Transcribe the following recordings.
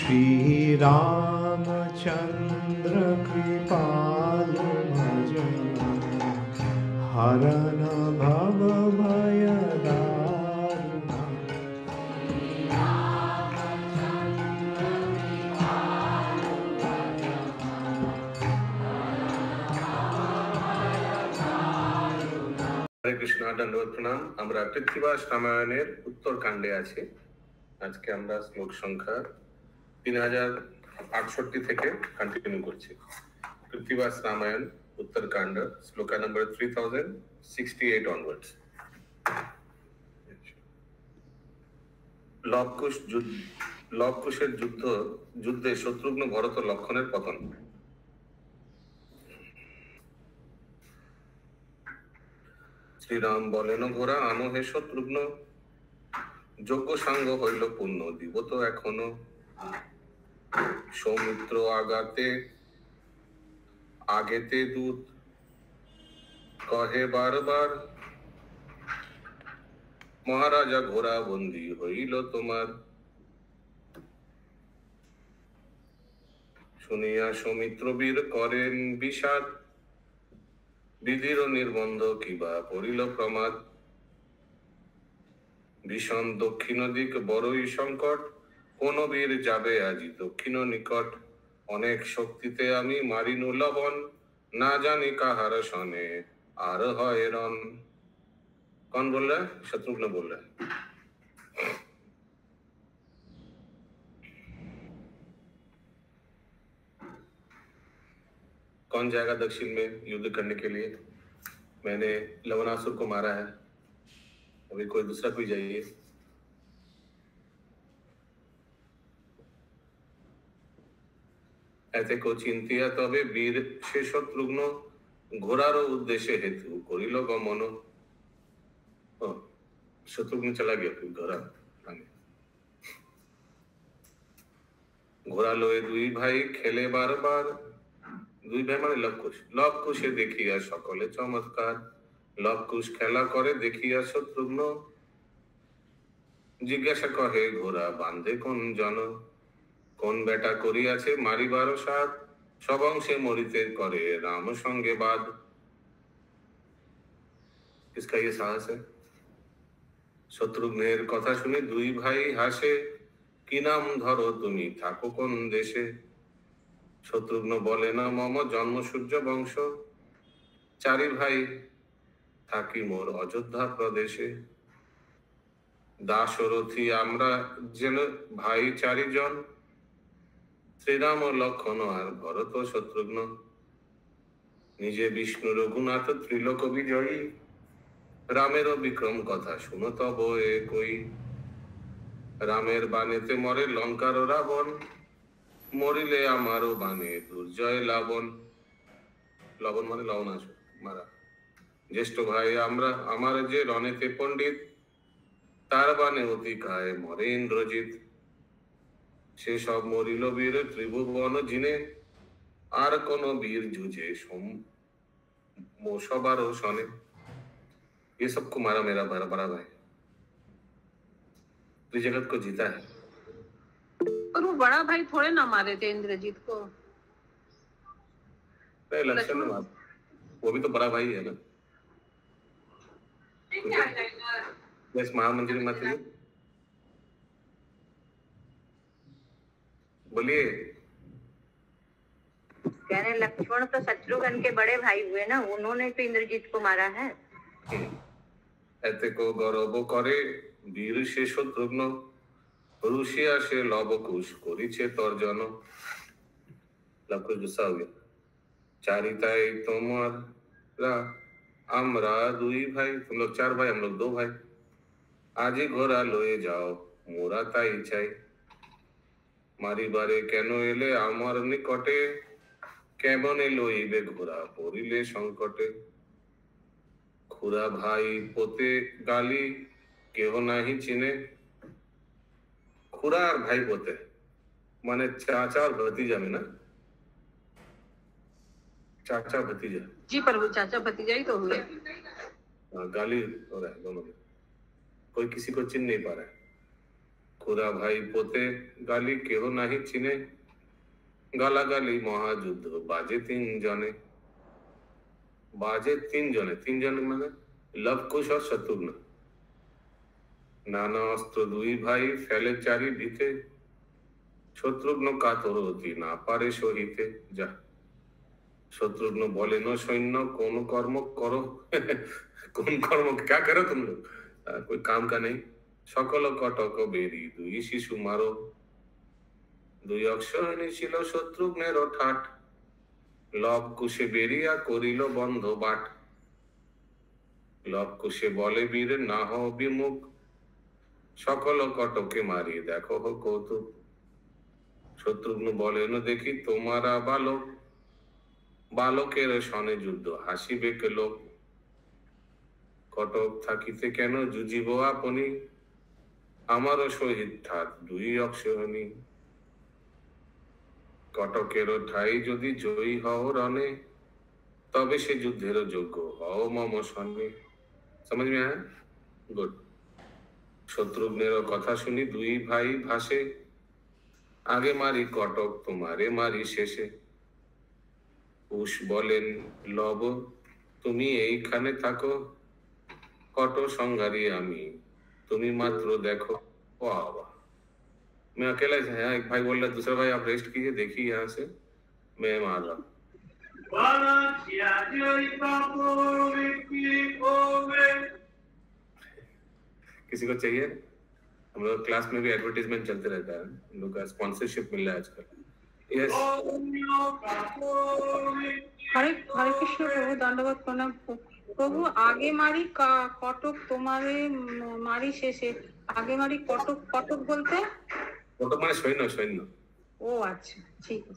श्री रामचंद्र कृपालु भजन हरन भव भय दारुण। हरे कृष्णा, दंडवत प्रणाम। আমরা কৃত্তিবাস রামায়ণের উত্তরকাণ্ডে আছি। আজকে আমরা শ্লোক সংখ্যা 3068 থেকে কন্টিনিউ করছি। কৃত্তিবাস রামায়ণ উত্তরকাণ্ড শ্লোকা নম্বর 3068 অনওয়ার্ডস। লবকুশের যুদ্ধে শত্রুঘ্ন ভরত লক্ষণের পতন। শ্রীরাম বলেন, ঘোড়া আনো হে শত্রুঘ্ন, যোগ্য সাঙ্গ হইল পূর্ণ, দিব তো এখনো। সৌমিত্র আগেতে দূত কহে বারবার, মহারাজা ঘোড়া বন্দী হইল তোমার। শুনিয়া সৌমিত্র বীর করেন বিষাদ, বিধির নির্বন্ধ কিবা পড়িল প্রমাদ। ভীষণ দক্ষিণ দিক বড়ই সংকট, কোন বীর যাবে আজি দক্ষিণ নিকট। অনেক শক্তিতে আমি মারিনু লবণ, না জানি কাহার সনে আর হয় রণ। कौन बोल रहा है? शत्रुघ्न बोल रहा है। कौन जाएगा दक्षिण में युद्ध करने के लिए? मैंने लवणासुर को मारा है, अभी कोई दूसरा कोई जाइए। এতে কো চিন্তিয়া তবে বীর সে শত্রুঘ্ন, ঘোড়ার উদ্দেশ্যে হেতু করিল গমন। शत्रुघ्न चला गया फिर घोड़ा आगे। ঘোড়া লয়ে দুই ভাই খেলে বারবার, দুই ভাই মানে লবকুশে দেখিয়া সকলে চমৎকার। লবকুশ খেলা করে দেখিয়া শত্রুঘ্ন, জিজ্ঞাসা কহে ঘোড়া বান্ধে কোন জন। কোন বেটা করিয়াছে মারিবার সাধ, সব অংশে মরিতে করে রাম সঙ্গে বাদ। इसका ये साहस है। শত্রুঘ্নের কথা শুনে দুই ভাই হাসে, কি নাম ধরো তুমি থাকো কোন দেশে। শত্রুঘ্ন বলে না মম জন্ম সূর্য বংশ, চারি ভাই থাকি মোর অযোধ্যা প্রদেশে। দাশরথী আমরা যেন ভাই চারিজন, শ্রীরাম লক্ষণ আর ভরত শত্রুঘ্ন। নিজে বিষ্ণু রঘুনাথ ত্রিলোক বিজয়ী, রামের বিক্রম কথা শুনো তব এ কই। রামের বাণেতে মরে লঙ্কার রাবণ, মরিলে আমারও বাণে দুর্জয় লাবণ। লবণ মানে লবণাসুর মারা। জ্যেষ্ঠ ভাই আমরা আমার যে রণেতে পণ্ডিত, তার বাণে অতি কায় মরে ইন্দ্রজিৎ। সে সব মরিল বীর ত্রিভুবন জিনে, আর কোন বীর যুঝে সবারও শনে। ये सबको मारा मेरा बड़ा भाई, तो जगत को जीता है। पर वो बड़ा भाई थोड़े ना मारे थे इंद्रजीत को। लक्ष्मण ने मारा, वो भी तो बड़ा भाई है ना। बस महामंत्री मत बोलिए। कह रहे लक्ष्मण तो शत्रुघ्न के बड़े भाई हुए ना, उन्होंने तो इंद्रजीत को मारा है। এতে কো গৌরব করে বীর সে শত্রুঘ্ন, রুষিয়া সে লবকুশ করিছে তর্জন। লবকুশ গুসা हो गया। চারিতাই তোমরা আমরা দুই ভাই, तुम लोग चार भाई हम लोग दो भाई, আজি ঘোড়া লয়ে যাও মোরা তাই চাই। মারিবারে কেন এলে আমার নিকটে, কেমনে লইবে ঘোড়া পড়িলে সংকটে। খুড়া ভাই পোতে গালি কেহ নাহি চিনে। খুড়া আর ভাই পোতে মানে চাচা और भतीजा में ना, चाचा भतीजा। जी पर वो चाचा भतीजा ही तो हुए। गाली हो रहा है दोनों में, कोई किसी को चिन्ह नहीं पा रहा है। খুড়া ভাই পোতে গালি কেহ নাহি চিনে, গালাগালি মহাযুদ্ধ বাজে তিনজনে। বাজে তিনজনে, তিনজনে মানে লব কুশ আর শত্রুঘ্ন। নানা অস্ত্র দুই ভাই ফেলে চারি ভিতে, শত্রুঘ্ন কাতর অতি না পারে সহিতে। যা शत्रुघ्न बोले नो सैन्य कौन कर्म करो कौन कर्म क्या करो तुम लोग कोई काम का नहीं सकल कटक बेरी दुई शिशु मारो दुई अक्षर ছিল শত্রুঘ্নের ঠাট লব কুশে বেরিয়া করিল বন্ধ বাট লব কুশে বলে বীর না হও বিমুখ সকল কটকে মারি দেখো হো কৌতুক শত্রুঘ্ন বলেন দেখি তোমারা বালক বালকের সনে যুদ্ধ হাসিবে কে লোক কটক থাকিতে কেন যুজিব আপনি আমারও সহিত ঠাট দুই অক্ষরণী কটকের ঠাই যদি জয়ী হও রণে তবে সে যুদ্ধের যোগ্য হও মম সনে समझ में आया गुड শত্রুঘ্নের কথা শুনি দুই ভাই ভাসে আগে মারি কটক তোমারে মারি শেষে কুশ বলেন লব তুমি এইখানে থাকো কট সংহারি আমি তুমি मात्र देखो वाह वाह मैं अकेला ही था एक भाई बोल रहा दूसरा भाई आप रेस्ट कीजिए देखिए यहाँ से मैं मार रहा किसी को चाहिए हम लोग क्लास में भी एडवर्टाइजमेंट चलते रहता है हम लोग का स्पॉन्सरशिप मिल रहा है आजकल यस हरे हरे कृष्ण प्रभु दंडवत प्रणाम प्रभु आगे मारी कटक तुम्हारे मारी शेषे आगे मारी कटक कटक बोलते कटक माने सैन्य सैन्य ओ अच्छा ठीक है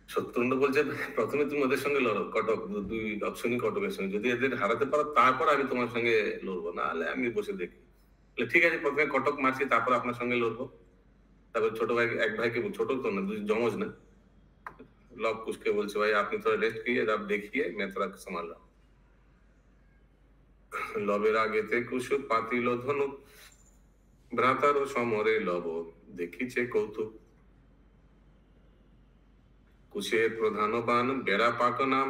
শত্রুঘ্ন বলছে প্রথমে তুমি ওদের সঙ্গে লড়ো কটক দুই অপশনই কটকের সঙ্গে যদি এদের হারাতে পারো তারপর আমি তোমার সঙ্গে লড়বো না হলে আমি বসে দেখি ঠিক আছে প্রথমে কটক মারছি তারপর আপনার সঙ্গে লড়বো তারপর ছোট ভাই এক ভাইকে ছোট তো না দুই জমজ না लव कुछ के बोल से भाई आपने थोड़ा रेस्ट किए आप देखिए मैं थोड़ा संभाल रहा हूँ लवेर आगे थे कुछ पातिल धनुक भ्रातार समरे लव देखिছে কৌতুক कुशेर प्रधान बान बेरापाक नाम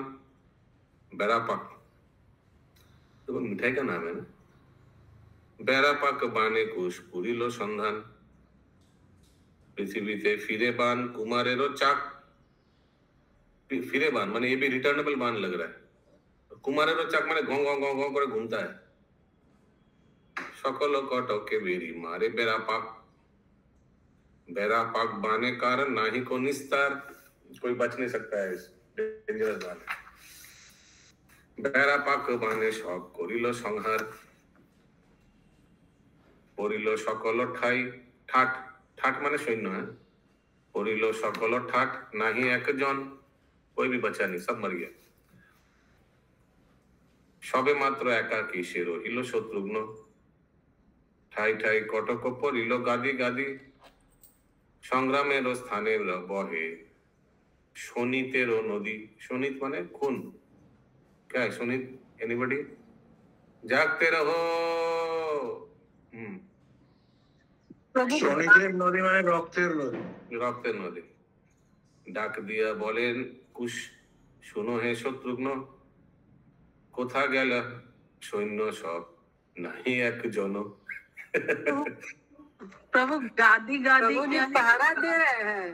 बेरापाक तो मिठाई का नाम है ना बेरापाक बाने कुश पुरिलो संधान पृथ्वीते फिरे बान कुमारेरो चाक फिरे बान माने ये भी रिटर्नेबल बान लग रहा है कुमारेरो चाक माने घों घों घों घों करे घूमता है सकल कटके बेरी मारे बेरापाक बाने कारण नाही को निस्तार कोई बच नहीं सकता है इस डेंजरस बान बेरापाक बाने सब करिलो संहार करिलो सकल ठाई ठाट ठाट माने सैन्य है करिलो सकल ठाट नाही एक जन कोई भी बचा नहीं सब मर गया सबे मात्र एकाकी से रहिल शत्रुघ्न ठाई ठाई कटक परिल गादी गादी संग्रामेर स्थाने बहे शोणितेरो नदी शोणित माने खून क्या है शोणित एनीबॉडी जागते रहो শোণিতের নদী মানে রক্তের নদী রক্তের নদী ডাক দিয়া বলেন কুশ শুনো হে শত্রুঘ্ন কোথা গেল সৈন্য সব নাহি একজন प्रभु गादी गादी क्या पहरा दे रहे हैं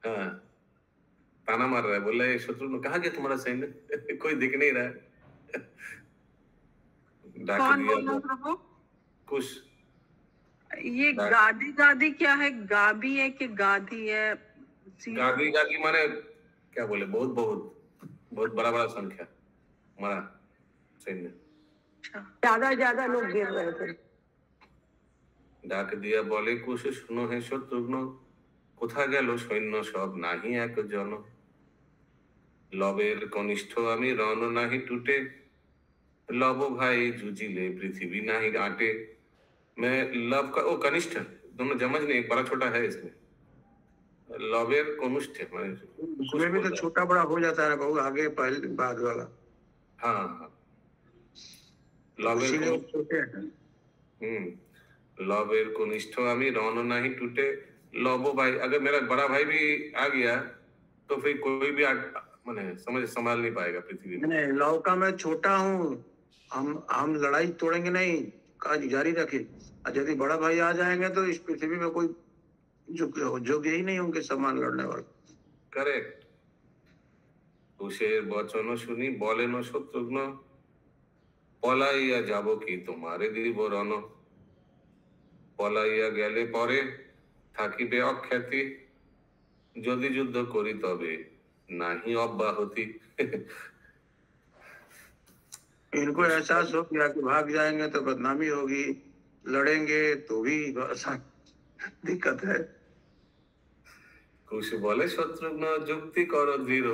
हाँ ताना मार रहा है बोला ये शत्रुघ्न कहाँ गया तुम्हारा सैन्य कोई दिख नहीं रहा है डाक कौन दिया बोल रहा प्रभु कुश ये गादी गादी क्या है गाबी है कि गादी है गादी गादी माने क्या बोले बहुत बहुत बहुत बड़ा बड़ा संख्या हमारा सैन्य ज्यादा ज्यादा लोग गिर रहे थे ডাক দিয়া বলে কুশ শুনো হে শত্রুঘ্ন কোথা গেল সৈন্য সব নাহি একজন লবের কনিষ্ঠ আমি রণ নাহি টুটে लव भाई जुजिले पृथ्वी नाही आटे मैं लव का ओ कनिष्ठ दोनों जमज नहीं एक बड़ा छोटा है इसमें लवेर कनिष्ठ उसमें भी तो छोटा बड़ा हो जाता है बहुत आगे पहले बाद वाला हाँ हाँ লবের इसीलिए वो কনিষ্ঠ छोटे हैं। लवेर कनिष्ठ आमी रौन नहीं टूटे लबो भाई। अगर मेरा बड़ा भाई भी आ गया तो फिर कोई भी माने समझ संभाल नहीं पाएगा पृथ्वी में। नहीं, लव का मैं छोटा हूँ, हम लड़ाई तोड़ेंगे नहीं, काज जारी रखे। और यदि बड़ा भाई आ जाएंगे तो इस पृथ्वी में कोई जोग्य ही नहीं होंगे समान लड़ने वाले। करेक्ट। कुशेर बचन শুনি বলেন শত্রুঘ্ন পলাইয়া যাব কি তোমারে দিব রণ পলাইয়া গেলে পরে থাকিবে অখ্যাতি যদি যুদ্ধ করি তবে নাহি অব্যাহতি। इनको एहसास हो गया कि भाग जाएंगे तो बदनामी होगी, लड़ेंगे तो भी दिक्कत है। कुश बोले शत्रुघ्न जुक्ति करो दृढ़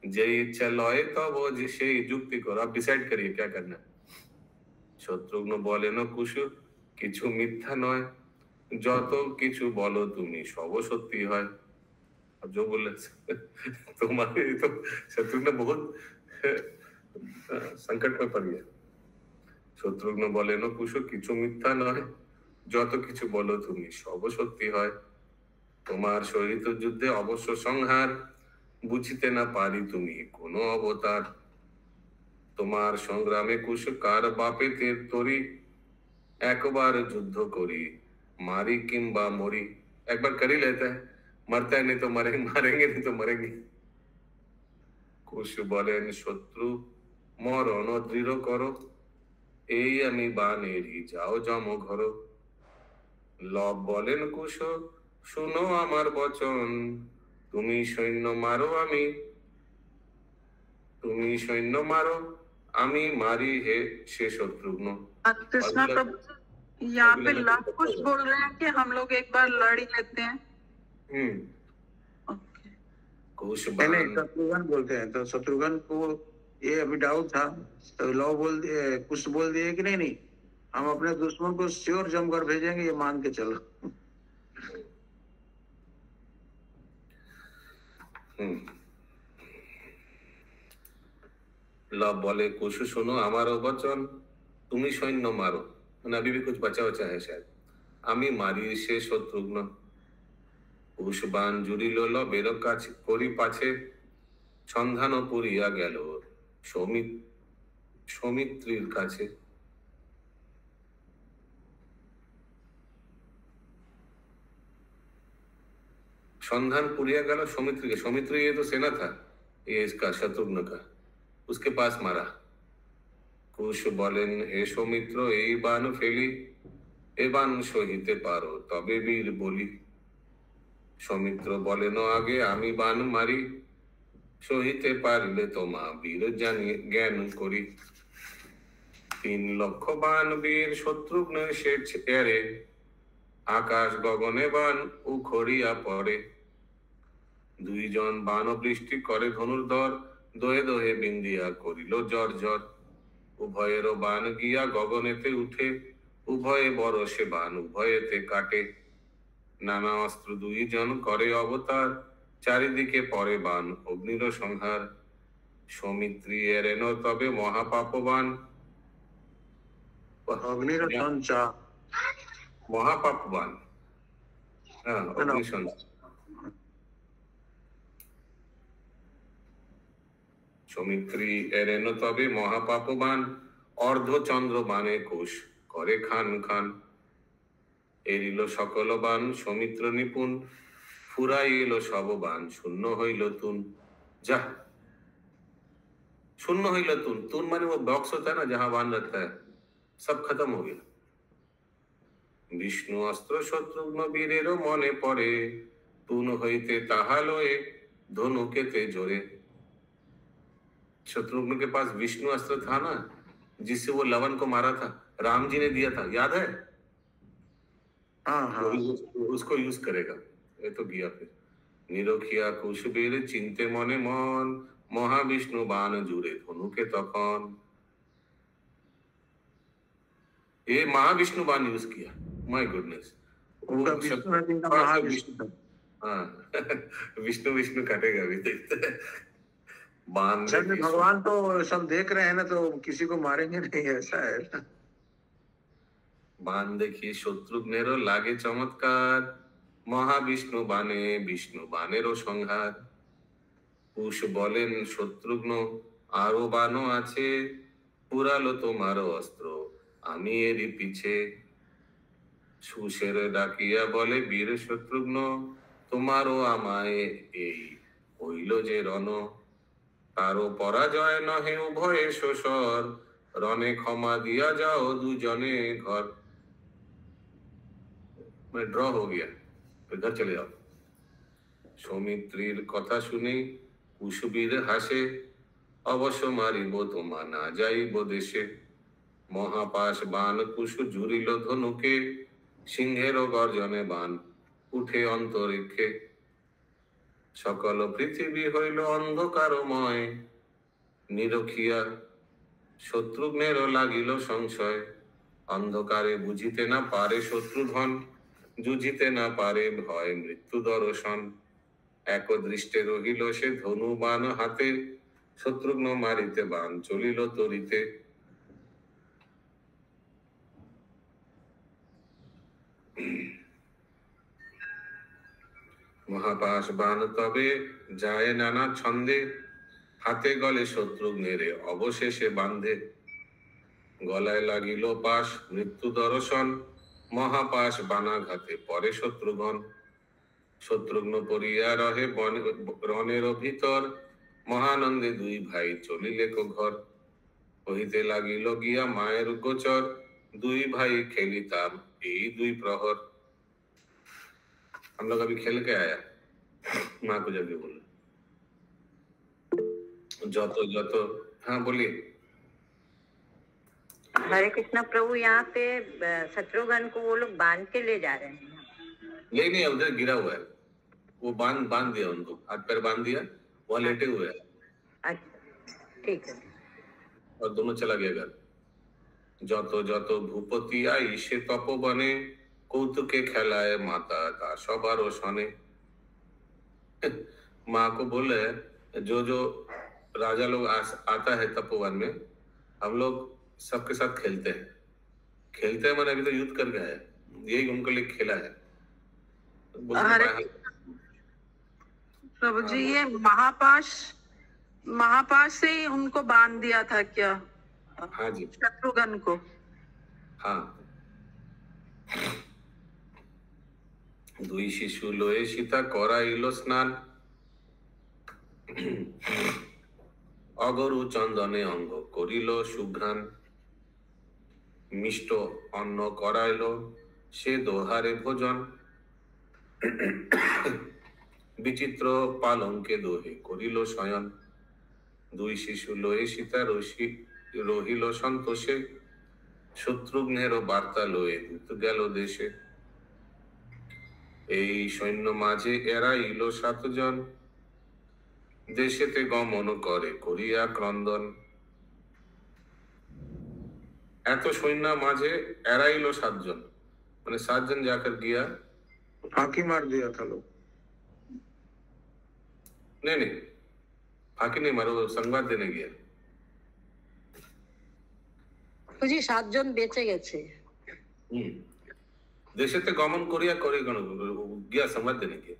যে ইচ্ছা লয় তব যে সেই যুক্তি করো। आप डिसाइड करिए क्या करना है। শত্রুঘ্ন বলেন কুশ কিছু মিথ্যা নয় যত কিছু বলো তুমি সব সত্যি হয়। अब जो बोले तुम्हारे तो शत्रुघ्न बहुत संकट में पड़ गया। শত্রুঘ্ন বলেন কুশ কিছু মিথ্যা নয় যত কিছু বলো তুমি সব সত্যি হয়। তোমার সহিত যুদ্ধে অবশ্য সংহার বুঝিতে না পারি তুমি কোন অবতার। তোমার সংগ্রামে কুশ কার বাপে তের তরি একবার যুদ্ধ করি मारी किंबा मोरी। एक बार कर ही लेता है, मरता है नहीं तो मरेंगे, मारेंगे नहीं तो मरेंगे। कुश बोलेन शत्रु मरण दृढ़ करो এই আমি বানেরই যাও জম ঘর। লব বলেন কুশ শুনো আমার বচন তুমি সৈন্য মারো আমি মারি হে সে শত্রুঘ্ন। कृष्णा प्रभु यहाँ पे लव कुश बोल रहे हैं कि हम लोग एक बार लड़ ही लेते हैं। कुश नहीं, शत्रुघ्न बोलते हैं तो शत्रुघ्न को ये अभी डाउट था तो लव कुछ बोल दिए कि नहीं हम अपने दुश्मन को श्योर जमकर भेजेंगे, ये मान के चलो। लव बोले कुश सुनो हमारो वचन তুমি সৈন্য মারো। মানে अभी भी कुछ बचा बचा है शायद। আমি মারি সে শত্রুঘ্ন। কুশ বান জুড়িল লবের কাছে করি পাছে সন্ধান পুরিয়া গেল সৌমিত্রীর কাছে। संधान पुरिया गया सौमित्री के। सौमित्री ये तो सेना था ये इसका शत्रुघ्न का, उसके पास मारा। कुश बोलेन हे सौमित्र এই বান ফেলি এ বান সহিতে পারো তবে বীর বলি। সৌমিত্র বলেন আগে আমি বান মারি সহিতে পারলে তোমা বীর জানি জ্ঞান করি। 3 লক্ষ বান বীর শত্রুঘ্ন সে ছেড়ে আকাশ গগনে বান উখড়িয়া পড়ে। 2 জন বান বৃষ্টি করে ধনুর্ধর দোহে দোহে বিন্দিয়া করিল জর জর। উভয়ের বান গিয়া গগনেতে উঠে উভয়ে বরসে বান উভয়েতে কাটে। নানা অস্ত্র 2 জন করে অবতার চারিদিকে পরে বান অগ্নির সংহার। সৌমিত্রী এরেন তবে মহাপাপবান অগ্নির সঞ্চার মহাপাপবান। হ্যাঁ অগ্নি সঞ্চার। সৌমিত্রী এরেন তবে মহাপাপবান অর্ধচন্দ্র বানে কোষ করে খান খান। এরিল সকল বান সৌমিত্র নিপুণ ফুরাইল সব বান শূন্য হইল তুন। जा शून्य हईल तुन। तुन माने वो बॉक्स होता है ना जहां बाण रखता है, सब खत्म हो गया। विष्णु अस्त्र शत्रुघ्न वीरेर मने पड़े तुन हईते ताहा लये धनुकेते जोरे। शत्रुघ्न के पास विष्णु अस्त्र था ना जिससे वो लवन को मारा था, राम जी ने दिया था, याद है? हाँ। उसको यूज करेगा। ये तो गया फिर। निरखिया कुशबीर चिंते मने मन महाविष्णु बाण जुड़े धनुके तखन। ये महाविष्णु बाण यूज किया। My goodness. हाँ विष्णु विष्णु काटेगा अभी देखते हैं। बाण असल में देखी भगवान तो सब देख रहे हैं ना, तो किसी को मारेंगे नहीं, ऐसा है ना। बाण देखी शत्रुघ्नेরও লাগে চমৎকার, মহাবিষ্ণু বাণে বিষ্ণু বাণেরও সংহার। কুশ বলেন শত্রুঘ্ন আরো বাণও আছে, পুরালো তোমারও অস্ত্র আমি এরই পিছে। সুশের ডাকিয়া বলে বীর শত্রুঘ্ন, তোমারও আমায় এই হইল যে রণ। তারও পরাজয় নহে উভয়ে শোষর, রণে ক্ষমা দিয়া যাও দুজনে ঘর। मैं ड्रॉ हो गया, फिर घर चले जाओ। সৌমিত্রীর কথা শুনে কুশবীর হাসে, অবশ্য মারিব তোমা না যাইব দেশে। মহাপাশ বাণ কুশ জুড়িল ধনুকে, সিংহেরও গর্জনে বাণ উঠে অন্তরিক্ষে। সকল পৃথিবী হইল অন্ধকারময়, নিরখিয়া শত্রুঘ্নেরও লাগিল সংশয়। অন্ধকারে বুঝিতে না পারে শত্রুধন, যুঝিতে না পারে ভয় মৃত্যু দর্শন। এক দৃষ্টে রহিল সে ধনু বাণ হাতে, শত্রুঘ্ন মারিতে বাণ চলিল তরিতে। মহাপাশ বাণ তবে যায় নানা ছন্দে, হাতে গলে শত্রুঘ্নের অবশেষে বান্ধে। গলায় লাগিল পাশ মৃত্যু দর্শন, মহাপাশ বানাঘাতে পরে শত্রুঘ্ন। শত্রুঘ্ন পড়িয়া রহে রণের ভিতর, মহানন্দে দুই ভাই চলিলে ঘর। কহিতে লাগিল গিয়া মায়ের গোচর, দুই ভাই খেলিতাম এই দুই प्रहर। हम लोग अभी खेल के आया, माँ को जाके बोला যত যত। हाँ बोलिए। हरे कृष्णा प्रभु, यहाँ पे शत्रुघ्न को वो लोग बांध के ले जा रहे हैं। नहीं, उधर गिरा हुआ है, वो बांध दिया उनको, हाथ पैर बांध दिया, वहाँ लेटे हुए हैं। अच्छा, ठीक है। और दोनों चला गया घर। যত যত ভূপতি আই সে তপবনে, কৌতুকে খেলায় माता का সবার শনে। माँ को बोले जो जो राजा लोग आता है तपोवन में, हम लोग सबके साथ खेलते हैं मैंने अभी तो युद्ध कर गया है, यही उनके लिए खेला है। प्रभु जी, ये महापाश से ही उनको बांध दिया था क्या? हाँ जी, शत्रुघ्न को। हाँ। দুই শিশু লয়ে সীতা করাইল স্নান, অগরু চন্দনে অঙ্গ করিল সুঘ্রাণ। মিষ্ট অন্ন করাইল সে দোহারে ভোজন, বিচিত্র পালঙ্কে দোহে করিল শয়ন। দুই শিশু লয়ে সীতা রহিল সন্তোষে, শত্রুঘ্নের বার্তা লয়ে দূত গেল দেশে। এই সৈন্য মাঝে এরাইল 7 জন, দেশেতে গমন করে করিয়া ক্রন্দন। এত সৈন্য মাঝে এরাইল 7 জন, মানে 7 জন जाकर गया, फांकी मार दिया था लोग। नहीं, फांकी नहीं मारो, संवाद देने गया। বুঝি 7 জন বেঁচে গেছে। দেশেতে গমন করিয়া গিয়া সংবাদ দেনে গিয়া।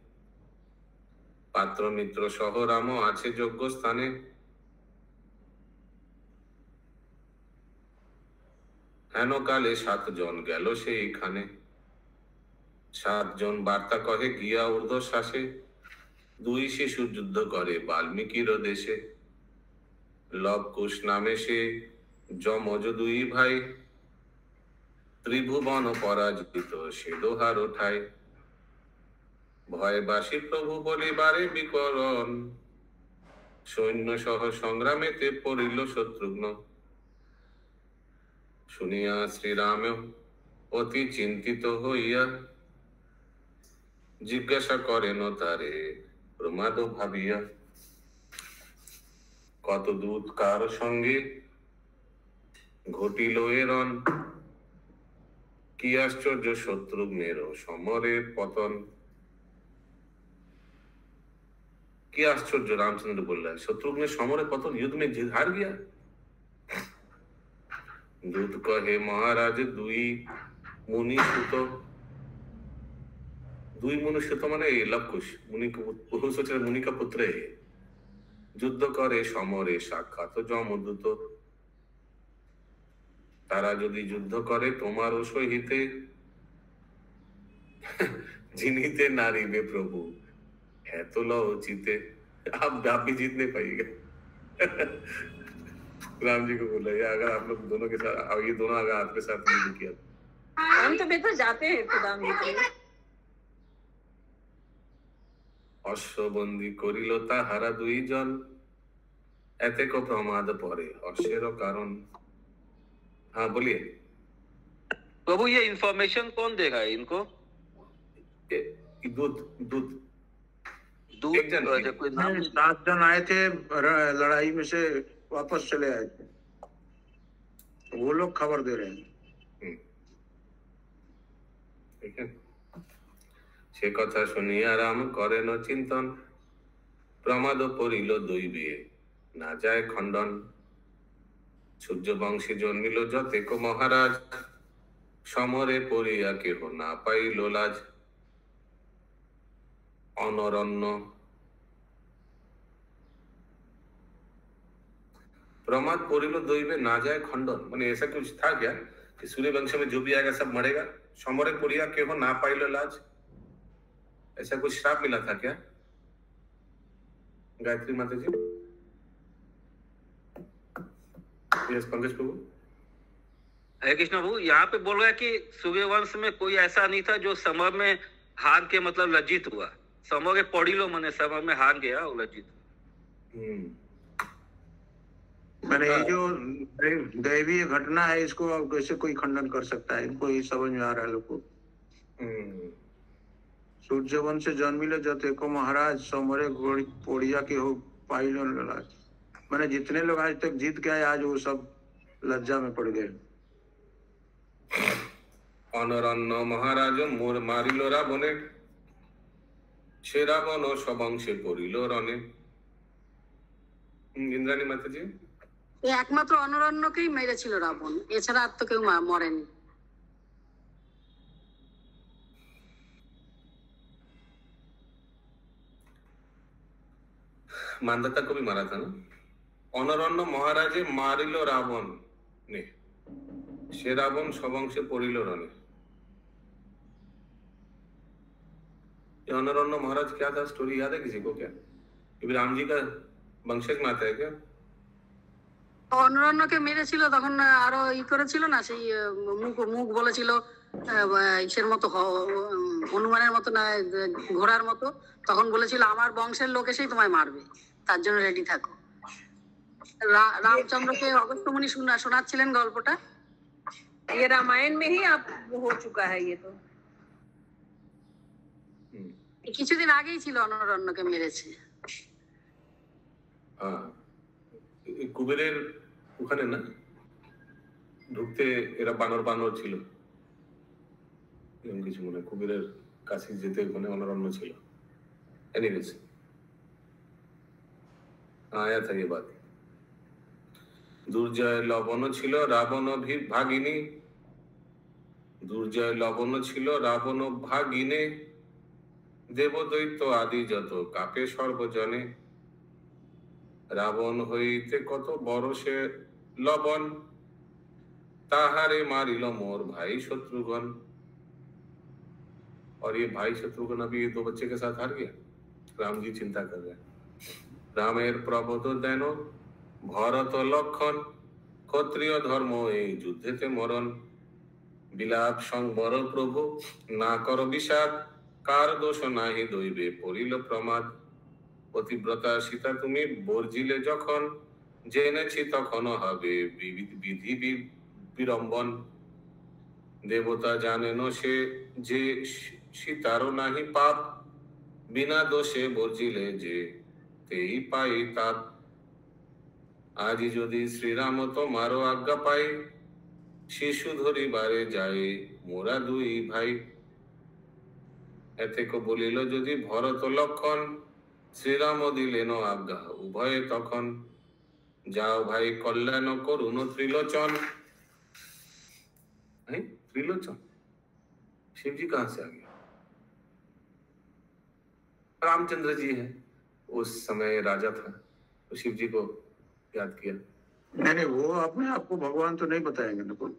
পাত্র মিত্র সহ রাম আছে যোগ্য স্থানে, হেন কালে 7 জন গেল সেইখানে। 7 জন বার্তা কহে গিয়া ঊর্ধ্বশ্বাসে, দুই শিশু যুদ্ধ করে বাল্মীকির দেশে। লব কুশ নামে সে যমজ দুই ভাই, ত্রিভুবন পরাজিত সে দোহার ঠাই। ভয়বাসী প্রভু বলিবারে বিকরণ, সৈন্য সহ সংগ্রামেতে পড়িল শত্রুঘ্ন। শুনিয়া শ্রীরাম অতি চিন্তিত হইয়া, জিজ্ঞাসা করেন তারে প্রমাদ ভাবিয়া। কত দূত কার সঙ্গে ঘটিল এরণ, কি আশ্চর্য শত্রুঘ্নের সমরের পতন। কি কি আশ্চর্য, রামচন্দ্র বললেন, শত্রুঘ্নের সমরে কত युद्ध में हार गया। दूत कहे महाराज दुई मुनि सुत, दुई मुनि सुत माने लवकुश मुनि का मुनि का पुत्र है, যুদ্ধ করে সমরে সাক্ষাৎ যমদূত, তারা যদি যুদ্ধ করে তোমার সহিতে, जिनीते नारी में प्रभु है तो लो जीते, आप भी जीत नहीं पाइएगा। राम जी को बोला ये अगर आप लोग दोनों के साथ, ये दोनों अगर आपके साथ युद्ध किया हम तो बेहतर जाते हैं खुदाम जी के लिए। অশ্ববন্দী করিল তাহারা দুইজন, এতেক প্রমাদ পরে অশ্বের কারণ। हाँ बोलिए। प्रभु ये इंफॉर्मेशन कौन देगा इनको? दूध दूध दूध एक जन अच्छा, कोई नाम नहीं? 7 जन आए थे लड़ाई में से, वापस चले आए थे, वो लोग खबर दे रहे हैं। ठीक है। সে কথা শুনিয়া রাম করেন চিন্তন, প্রমাদ পড়িল দৈবে না যায় খণ্ডন। সূর্য বংশে জন্মিল যতেক মহারাজ, সমরে পড়িয়া কেহ না পাইল লাজ। অনরণ্য प्रमाद पोरिलो दोइबे ना जाए खंडन, माने ऐसा कुछ था क्या कि सूर्य वंश में जो भी आएगा सब मरेगा, समरे पोरिया के हो ना पाइलो लाज, ऐसा कुछ श्राप मिला था क्या? गायत्री माता जी। यस पंकज प्रभु। हरे कृष्ण प्रभु, यहाँ पे बोल रहा है कि सूर्यवंश में कोई ऐसा नहीं था जो समर में हार के मतलब लज्जित हुआ। समर के पढ़ी लो मैंने समर में हार गया और लज्जित। मैंने ये जो दैवीय घटना है इसको अब कैसे कोई खंडन कर सकता है, इनको ये समझ में आ रहा है लोग को। सूर्यवंश से जन्मिले जतेको महाराज, समरे घोड़ी पोड़िया के हो पाइलो लाज। मैंने जितने लोग आज तक जीत के आए आज वो सब लज्जा में पड़ गए। অনরণ্য মহারাজ মোর মারিল রাবণে, সে রাবণ সবংশে পড়িল রণে। ইন্দ্রাণী মাতাজি। এই একমাত্র অনরণ্যকেই মেরেছিল রাবণ, এছাড়া আর তো কেউ মরেনি। मानदाता को भी मारा था ना। অনরণ্য মহারাজে মারিল রাবণ ने, সে রাবণ সবংশে পড়িল রণে। ये অনরণ্য महाराज क्या था, स्टोरी याद है किसी को क्या? ये भी राम जी का वंशज में आता है क्या? অনরণ্যকে মেরেছিল তখন আরো করেছিল না, সেই মুখ মুখ বলেছিল ইসের মতো হনুমানের মতো না ঘোড়ার মতো, তখন বলেছিল আমার বংশের লোক এসেই তোমায় মারবে, তার জন্য রেডি থাকো। রামচন্দ্রকে অগস্ত্যমুনি শোনাচ্ছিলেন গল্পটা। ये रामायण में ही आप हो चुका है ये तो। কিছুদিন আগেই ছিল অনরণ্যকে মেরেছে। কুবেরের ওখানে না ঢুকতে এরা বানর বানর ছিল, এরকম কিছু মনে, কুবেরের কাছে যেতে ওখানে অনরণ্য ছিল। एनीवेज आया था ये बात। দুর্জয় লবণ ছিল রাবণ ভাগিনী, দুর্জয় লবণ ছিল রাবণ ভাগিনে, দেবদৈত্য আদি যত কাপে সর্বজনে। রাবণ হইতে কত বড় সে লবণ, তাহারে मारिल मोर भाई शत्रुघ्न। और ये भाई शत्रुघ्न अभी 2 बच्चे के साथ हार गया। राम जी चिंता कर रहे हैं। रामेर प्रबोध देन भरत लक्षण, क्षत्रिय धर्म এই যুদ্ধেতে মরণ। বিলাপ সংবর প্রভু না কর বিষাদ, কার দোষ নাহি দৈবে পড়িল প্রমাদ। পতিব্রতা সীতা তুমি বর্জিলে যখন, জেনেছি তখন হবে বিধি বিড়ম্বন। দেবতা জানেন সে যে সীতারও নাহি পাপ, বিনা দোষে বর্জিলে যে তেই পাই তাপ। আজি যদি শ্রীরাম তোমারও আজ্ঞা পাই, শিশু ধরিবারে যায় মোরা দুই ভাই। এতেক বলিল যদি ভরত লক্ষণ, শ্রীরাম দিলেন আজ্ঞা উভয়ে তখন যাও ভাই কল্যাণ করুন त्रिलोचन। त्रिलोचन शिव जी कहां से आ गए? रामचंद्र जी है, उस समय राजा था तो शिव जी को याद किया। नहीं वो अपने आप को भगवान तो नहीं बताएंगे ना कोई।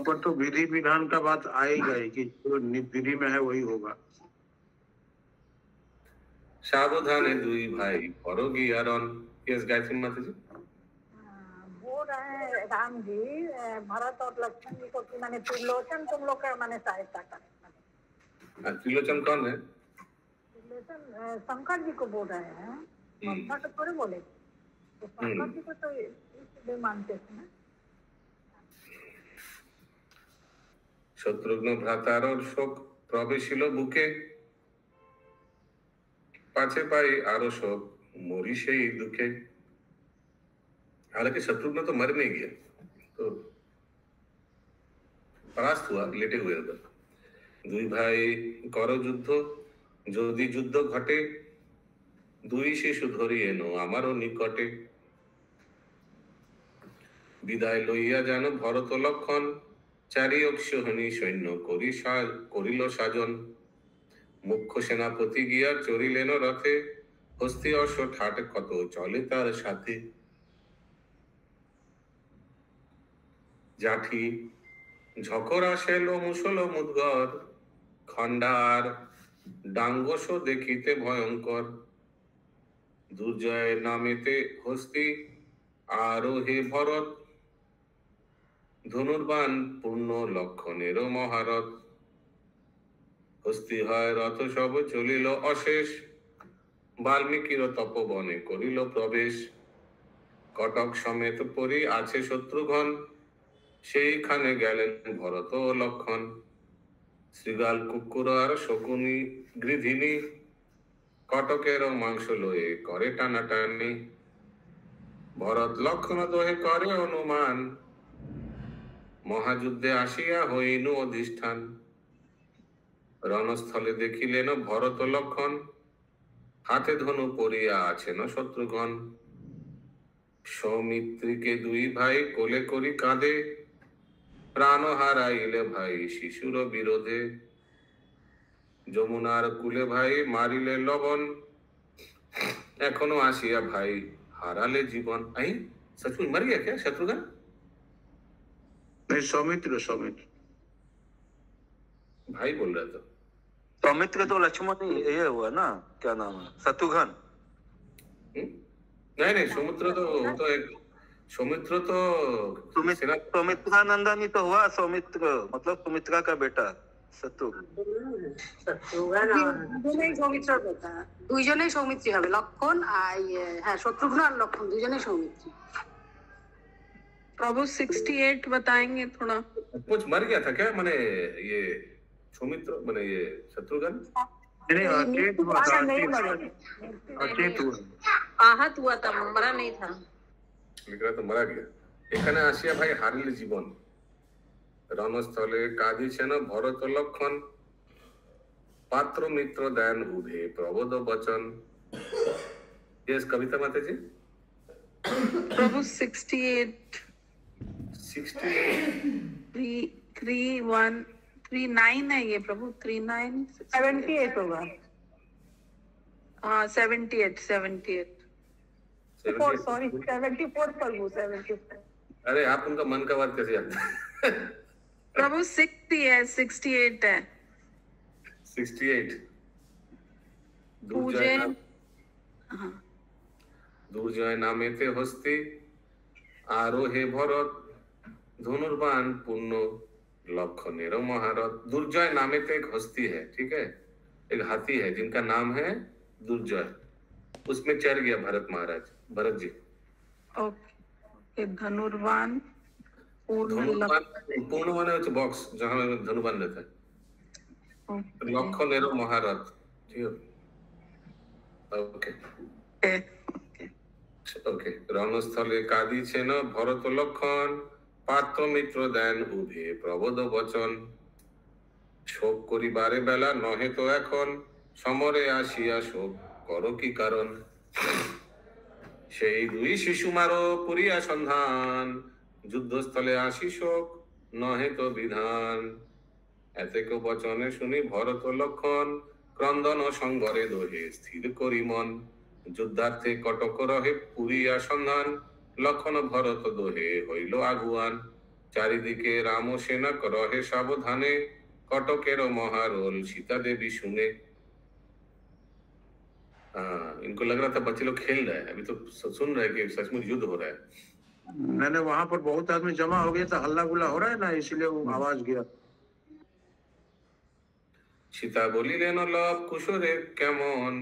पर तो विधि विधान का बात आएगा ही कि जो विधि में है वही होगा। सावधाने दुई भाई परोगी अरन। यस गायत्री माता जी बोल रहे हैं राम जी भरत और लक्ष्मण जी को कि माने त्रिलोचन तुम लोग का माने सहायता करें। त्रिलोचन कौन है? त्रिलोचन शंकर जी को बोल रहे हैं, ब्रह्मा तो थोड़े बोले तो शंकर जी को तो इसलिए मानते थे ना। शत्रुघ्न भ्रातार शोक प्रवेशिल बुके पाछे पाई आरो शोक मोरी से ही दुखे। हालांकि शत्रुघ्न तो मर नहीं गया, तो परास्त हुआ, लेटे हुए उधर। दुई भाई कर युद्ध যদি যুদ্ধ ঘটে দুই শিশু ধরিয়ে নো আমারও নিকটে। বিদায় লইয়া যেন ভরত লক্ষণ চারি অক্ষহনী সৈন্য করিল সাজন। মুখ্য সেনাপতি গিয়া চড়িলেন রথে হস্তি অশ্ব ঠাট কত চলে তার সাথে। জাঠি ঝকর আসেল মুসল মুদগর খন্ডার ডাঙ্গস দেখিতে ভয়ঙ্কর। দুর্জয় নামেতে হস্তি আরোহে ভরত ধনুর্বাণ পূর্ণ লক্ষণের মহারথ। হস্তি হয় রথ সব চলিল অশেষ বাল্মীকির তপবনে করিল প্রবেশ। কটক সমেত পরি আছে শত্রুঘ্ন সেইখানে গেলেন ভরত ও লক্ষণ। শ্রীগাল কুকুর আর শকুনি গৃধিনী কটকের মাংস লয়ে করে টানাটানি। ভরত লক্ষণ দোহে করে অনুমান মহাযুদ্ধে আসিয়া হইনু অধিষ্ঠান। রণস্থলে দেখিলেন ভরত লক্ষণ হাতে ধনু পরিয়া আছেন শত্রুঘ্ন। সৌমিত্রীকে দুই ভাই কোলে করি কাঁদে প্রাণ হারাইলে ভাই শিশুর বিরোধে। যমুনার কুলে ভাই মারিলে লবণ এখনো আসিয়া ভাই हाराले जीवन। आई सचमुच मर गया क्या शत्रुघ्न? नहीं सौमित्र भाई बोल रहा था। सौमित्र तो लक्ष्मण ये हुआ ना, क्या नाम है, शत्रुघ्न। नहीं सौमित्र तो एक सौमित्र तो सौमित्रानंदन ही तो हुआ। सौमित्र मतलब सुमित्रा का बेटा शत्रुघ्न। দুজনেই সৌমিত্র বেটা, দুইজনেই সৌমিত্রী হবে, লক্ষণ আর হ্যাঁ শত্রুঘ্ন আর লক্ষণ দুইজনেই সৌমিত্রী। प्रभु 68 बताएंगे थोड़ा। कुछ मर गया था क्या मैंने ये सौमित्र मैंने ये शत्रुघ्न? आहत हुआ था, मरा नहीं था। लिख रहा तो मरा गया। এখানে আসিয়া ভাই হারিলে জীবন। রণস্থলে কাঁদিছেন ভরত লক্ষণ পাত্র মিত্র দেন উভে প্রবোধ বচন। यस कविता माता जी। प्रभु 68 39 है ये प्रभु। 39 78 होगा। हाँ 78 74 सॉरी 74 प्रभु 74। अरे आप उनका मन का बात कैसे जानते हैं? प्रभु 60 है 68 है 68 দুর্জয় নামেতে হস্তি আরোহে ভরত ধনুর্বাণ पूर्ण लक्षणेर महारथ। दुर्जय नामेते एक हस्ती है, ठीक है, एक हाथी है जिनका नाम है दुर्जय। उसमें चढ़ गया भरत महाराज, भरत जी। ओके धनुर्वाण पूर्ण माने होच्छे बॉक्स जहां धनुर्वाण रहता है। लक्षणेर महारथ, ठीक है। ओके ओके রণস্থলে কাঁদিছেন ভরত লক্ষণ পাত্র মিত্র দেন উভে প্রবোধ বচন। শোক করিবারে বেলা নহে তো এখন, সমরে আসিয়া শোক করো কি কারণ? সেই দুই শিশু মারো পুরিয়া সন্ধান, যুদ্ধস্থলে আসি শোক নহে তো বিধান। এতেক বচনে শুনি ভরত লক্ষণ, ক্রন্দন সংবরে দোহে স্থির করি মন। যুদ্ধার্থে কটক রহে পুরিয়া সন্ধান, লক্ষণ ভরত দোহে হইল আগুয়ান। চারিদিকে রাম সেনা রহে সাবধানে, कटकेरो महारोल सीता देवी सुने। इनको लग रहा था बच्चे लोग खेल रहे हैं, अभी तो सुन रहे हैं कि सचमुच युद्ध हो रहा है। मैंने वहां पर बहुत आदमी जमा हो गया था, हल्ला गुल्ला हो रहा है ना, इसलिए वो आवाज गिरा। सीता বলিলেন লব কুশরে কেমন,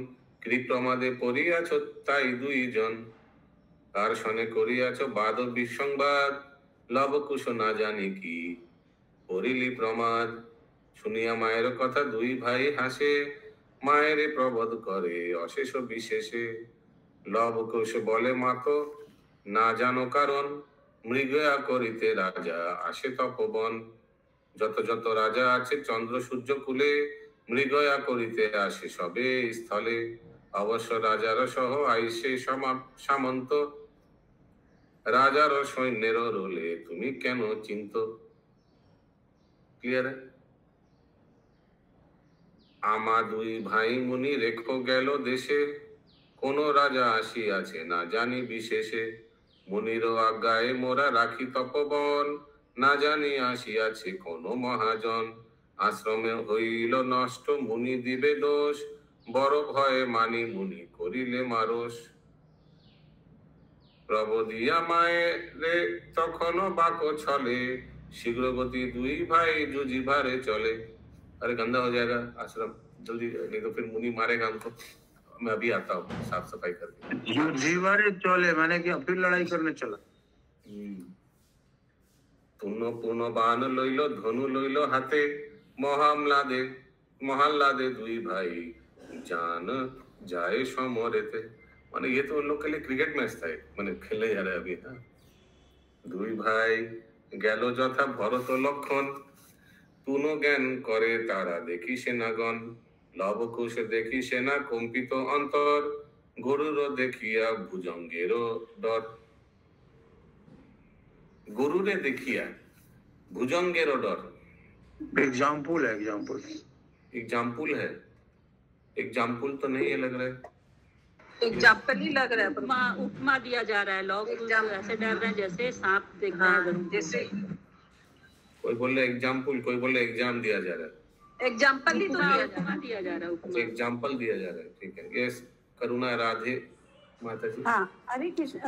কৃপ্রমাদে পড়িয়াছ তাই দুইজন। কার সনে করিয়াছ বাদ বিসংবাদ, লব কুশ না জানি কি করিলি প্রমাদ। শুনিয়া মায়ের কথা দুই ভাই হাসে, মায়ের প্রবোধ করে অশেষ বিশেষে। লব কুশ বলে মাতো না জানো কারণ, মৃগয়া করিতে রাজা আসে তপবন। যত যত রাজা আছে চন্দ্র সূর্য কুলে, মৃগয়া করিতে আসে সবে স্থলে। অবশ্য রাজার সহ আইসে সামন্ত, রাজার সৈন্যের রোলে তুমি কেন চিন্ত? ক্লিয়ার? আমা দুই ভাই মুনি রেখো গেল দেশে, কোন রাজা আসিয়াছে না জানি বিশেষে। মুনির আজ্ঞায় মোরা রাখি তপবন, না জানি আসিয়াছে কোন মহাজন। আশ্রমে হইল নষ্ট মুনি দিবে দোষ, বড় ভয়ে মানি মুনি করিলে মারস। প্রবদিয়া মায়েরে তখনও বাকো ছলে, शीघ्र गति दुई भाई जुझिभारे चले। अरे गंदा हो जाएगा आश्रम, जल्दी नहीं तो फिर मुनि मारेगा हमको। मैं अभी आता हूँ साफ सफाई करके। जुझिभारे चले मैंने क्या फिर लड़ाई करने चला? पूर्ण पूर्ण बाण लइलो धनु लइलो हाथे, महाल्लादे दुई भाई जान जाए समरेते। माने ये तो उन लोग के लिए क्रिकेट मैच था, माने खेलने जा रहे अभी। हाँ, दुई भाई গেল যথা ভরত লক্ষণ, পুনঃ জ্ঞান করে তারা দেখি সেনাগণ। লবকুশ দেখি সেনা কম্পিত অন্তর, গরুর দেখিয়া ভুজঙ্গেরও ডর। গরুরে দেখিয়া ভুজঙ্গেরও ডর। एग्जाम्पल है, एग्जाम्पल एग्जाम्पल है, एग्जाम्पल तो नहीं है लग रहा है। एग्जाम्पल ही लग रहा है, उपमा दिया जा रहा है। लोग ऐसे डर रहे हैं जैसे सांप देखता है। जैसे कोई बोल रहे एग्जाम्पल, कोई बोल रहे एग्जाम दिया जा रहा है। एग्जाम्पल ही तो दिया जा रहा है। एग्जाम्पल दिया जा रहा है, ठीक है। यस, करुणा राधे माता जी। हाँ, हरे कृष्ण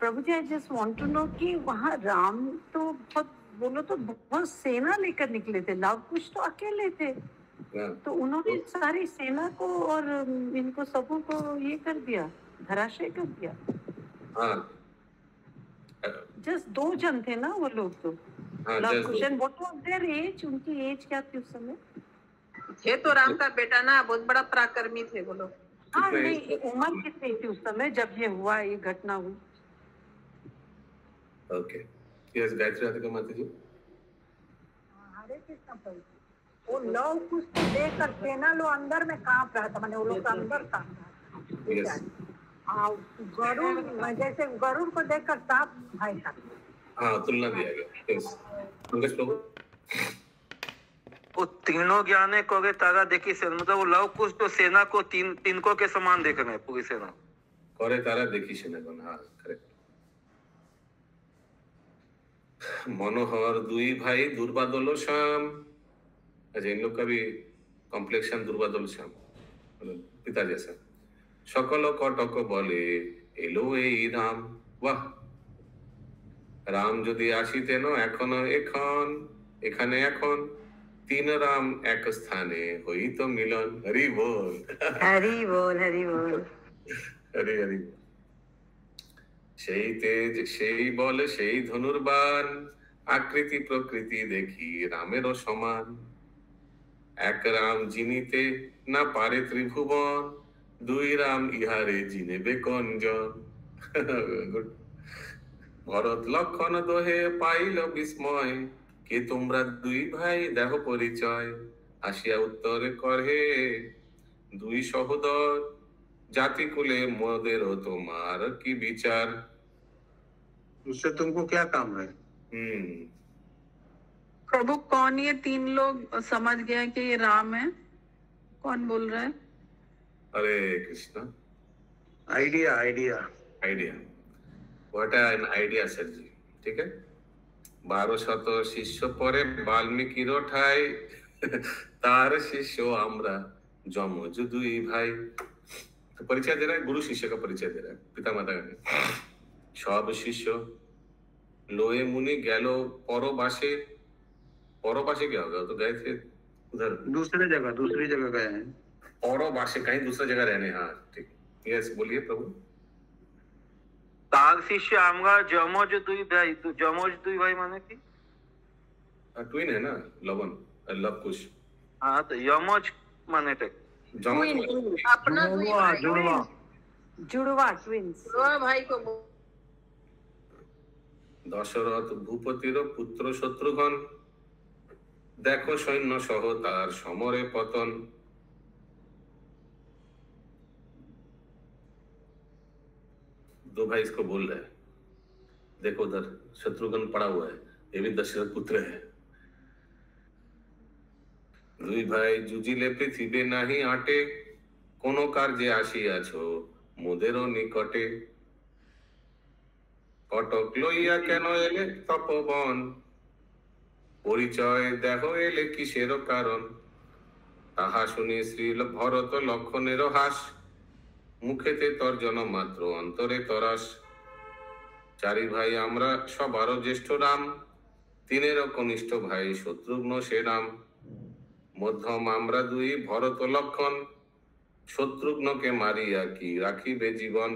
प्रभु जी, I just want to know कि वहाँ राम तो बहुत बोलो तो बहुत सेना लेकर निकले थे, लव कुश तो अकेले थे, तो उन्होंने सारी सेना को और इनको सबों को ये कर दिया, धराशय कर दिया। हाँ, जस्ट 2 जन थे ना वो लोग तो। Lav Kush, and what was there age? उनकी एज क्या थी उस समय? थे तो राम का बेटा ना, बहुत बड़ा पराक्रमी थे वो लोग। हाँ, नहीं उम्र कितनी थी उस समय जब ये हुआ, ये घटना हुई? ओके, यस गायत्री राधे का माता जी। हरे कृष्ण प्रभु, वो लव कुछ तो देखकर सेना लो अंदर में कांप रहा था, माने वो लोग अंदर कांप रहा था। गरुड़, जैसे गरुड़ को देखकर सांप भाई था। हाँ, तुलना दिया गया। यस पंकज प्रभु, वो तीनों ज्ञाने कोगे तारा देखी से, मतलब वो लव कुश तो सेना को तिनको के समान देख रहे हैं, पूरी सेना कोरे तारा देखी सेना को। हाँ, करेक्ट। मनोहर दुई भाई दुर्बादल श्याम। अच्छा, इन लोग का भी कॉम्प्लेक्शन दुर्बादल श्याम, पिता जैसा। सकल कटक बोले एलो এই রাম। वाह, রাম যদি আসিতেন এখনো এখন, এখানে এখন, 3 রাম এক স্থানে হইতো মিলন। হরি বল, हरी बोल, हरी बोल। হরি হরি। সেই তেজ সেই বল সেই ধনুর্বাণ, আকৃতি প্রকৃতি দেখি রামেরও সমান। এক রাম জিনিতে না পারে ত্রিভুবন, 2 রাম ইহারে জিনেবে কনজন। ভরত লক্ষণ দোহে পাইল বিস্ময়, কে তোমরা 2 ভাই দেহ পরিচয়। আসিয়া উত্তরে কহে দুই সহোদর জাতি কুলে মোদের তোমার কি বিচার। उससे तुमको क्या काम है? प्रभु कौन ये 3 लोग समझ गया कि ये राम है? कौन बोल रहा है? Hare Krishna. Idea idea idea what an idea sir जी। ठीक है, 1200 शिष्य परे बाल्मीकिर ठाई तार शिष्य आमरा जमज दुई भाई। तो परिचय दे रहा है, गुरु शिष्य का परिचय दे रहा है, पिता माता का। सब शिष्य लोए मुनि गैलो परबासे। परबासे क्या होगा? तो गए थे उधर दूसरी जगह गए हैं। परबासे कहीं दूसरा जगह रहने। हाँ ठीक, यस बोलिए प्रभु। तार शिष्य आमगा जमज दुई भाई। तो जमज दुई भाई माने की ट्विन है ना, लवन लव कुश। हाँ तो यमज माने थे अपना जुड़वा ट्विंस भाई को दशरथ भूपतिर पुत्र शत्रुघ्न देखो सैन्य सह तार समरे पतन। दो भाई इसको बोल रहे हैं, देखो उधर शत्रुघ्न पड़ा हुआ है, ये भी दशरथ पुत्र है। দুই ভাই জুজিলে পৃথিবী নাহি আটে কোন কার্যে আসিয়াছো মোদেরও নিকটে। কটক লইয়া কেন এলে তপবন পরিচয় দেখো এলে কিসের কারণ। তাহা শুনি শ্রী ভরত লক্ষণের হাস মুখেতে তর্জন মাত্র অন্তরে তরাস। চারি ভাই আমরা সবারও জ্যেষ্ঠ রাম তিনেরও কনিষ্ঠ ভাই শত্রুঘ্ন সে রাম। মধ্যম আমরা দুই ভরত লক্ষণ শত্রুঘ্নকে মারিয়া কি রাখিবে জীবন।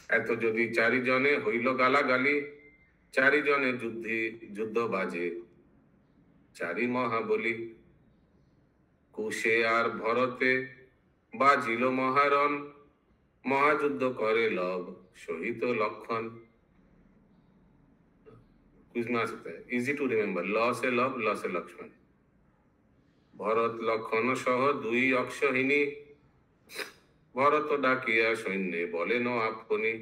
এত যদি চারিজনে হইল গালাগালি চারিজনে যুদ্ধ বাজে চারি মহাবলী। কুশে আর ভরতে বাজিল মহারণ মহাযুদ্ধ করে লব সহিত লক্ষণ। कुछ ना सकता है, इजी टू रिमेम्बर। ल से लव, ल से लक्ष्मण। भरत लक्षण सह दुई अक्षहिनी भरत डाकिया सैन्य बोलेन आपनी।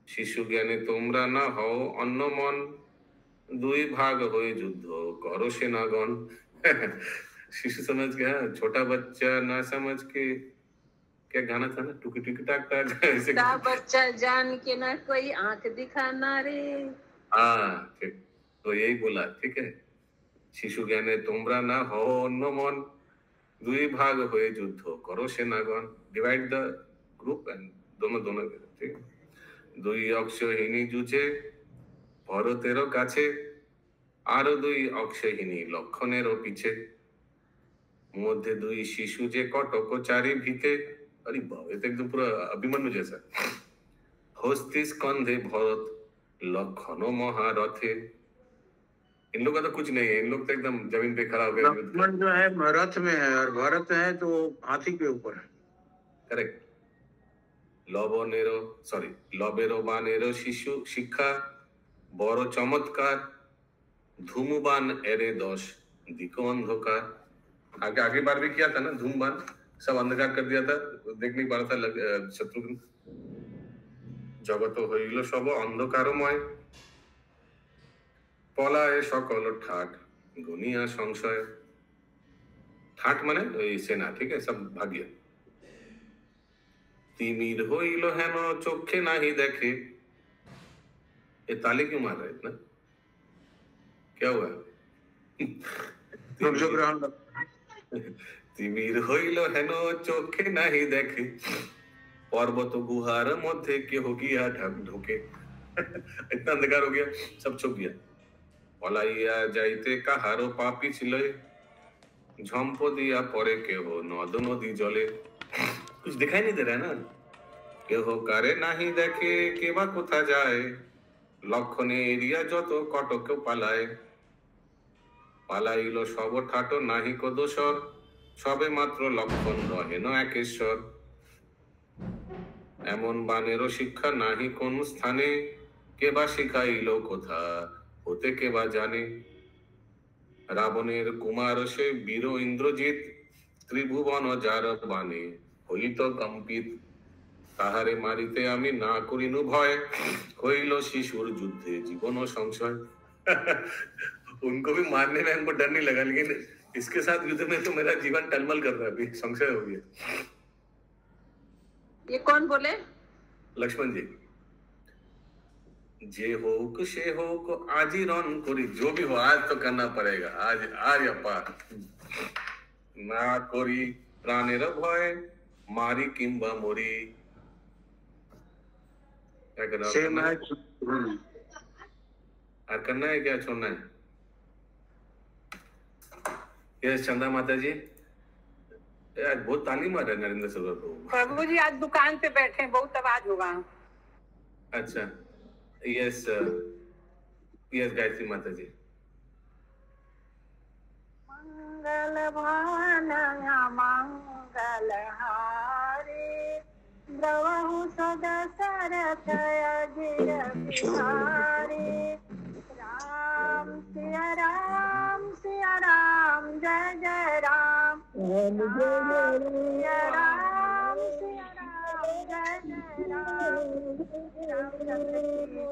शिशु ज्ञाने তোমরা না হও অন্য মন দুই भाग हुए युद्ध करो सेनागण। शिशु समझ गया, छोटा बच्चा ना समझ के। क्या गाना था ना, टुकी टुकी टाक टाक ऐसे। बच्चा जान के ना कोई आंख दिखाना रे। हाँ ठीक, तो यही बोला। ठीक है, शिशु ज्ञाने তোমরা না হও অন্য মন দুই भाग हुए युद्ध करो सेनागण। डिवाइड द ग्रुप एंड दोनों ठीक। দুই অক্ষহীনী যুঝে ভরতেরও কাছে আরো দুই অক্ষহীনী লক্ষণেরও পিছে। মধ্যে দুই শিশু যে কটক চারি ভিতে। अरे बाप, ये तो एकदम पूरा अभिमन्यु जैसा। हस्ती स्कंधे भरत लक्षण महारथे। इन लोग का तो कुछ नहीं है, इन लोग तो एकदम जमीन पे खड़ा हो गए। लक्ष्मण जो है रथ में है और भरत है तो हाथी के ऊपर है। करेक्ट। लबेरो बानेरो शिशु शिक्षा बड़ो चमत्कार धूमबान एरे 10 दिको अंधकार। आगे बार भी किया था ना, धूमबान सब अंधकार कर दिया था, देख नहीं पा रहा था शत्रुघ्न। जगत হইল সব অন্ধকারময় পলায়ে সকল ঠাট গুনিয়া সংশয়। ঠাট মানে ওই সেনা, ঠিক है, सब भाग गया। তিমির হইল হেন চোখে নাহি দেখে। ये ताली क्यों मार रहे हैं इतना, क्या हुआ? তিমির হইল হেন চোখে নাহি দেখে पर्वत गुहार मध्य केह गया ढुके। इतना अंधकार हो गया, सब छुप गया। पलाइया जाइते काहारो पापी छिले झम्प दिया परे केह नद नदी जले। कुछ दिखाई नहीं दे रहा है ना। केह कारे नाही देखे केबा कोथा जाए लक्षणे एरिया जत कटक पालाए। पालाइल सब ठाट नाही को दोसर सबे मात्र लक्षण रहेन एकेश्वर। এমন বানেরও শিক্ষা নাহি কোন স্থানে কেবা শিখাইল কোথা হতে কেবা জানে। রাবণের কুমার সে বীর ইন্দ্রজিৎ, ত্রিভুবন যার বাণী হইত কম্পিত, তাহারে মারিতে আমি না করিনু ভয়, হইল शिशुर युद्धे जीवन संशय। उनको भी मारने में हमको डर नहीं लगा, लेकिन इसके साथ युद्ध में तो मेरा जीवन टलमल कर रहा है, अभी संशय हो गया। ये कौन बोले? लक्ष्मण जी। जे होक से होक आजी रन करी, जो भी हो आज तो करना पड़ेगा, आज आज अपा ना करी प्राणेर भय, मारी किंबा मोरी। क्या करना है? और करना है क्या छोड़ना है? यस चंदा माता जी, आज बहुत ताली मार रहे नरेंद्र सरोवर को। प्रभु जी आज दुकान पे बैठे हैं, बहुत आवाज होगा। अच्छा, यस यस गायत्री माता जी। मंगल भावन मंगल हारे, द्रवहु सदा सरथ अजिर बिहारे। राम सिया राम सिया राम, जय जय राम। राम सिया राम सिया राम, जय जय राम। रामचंद्र जी।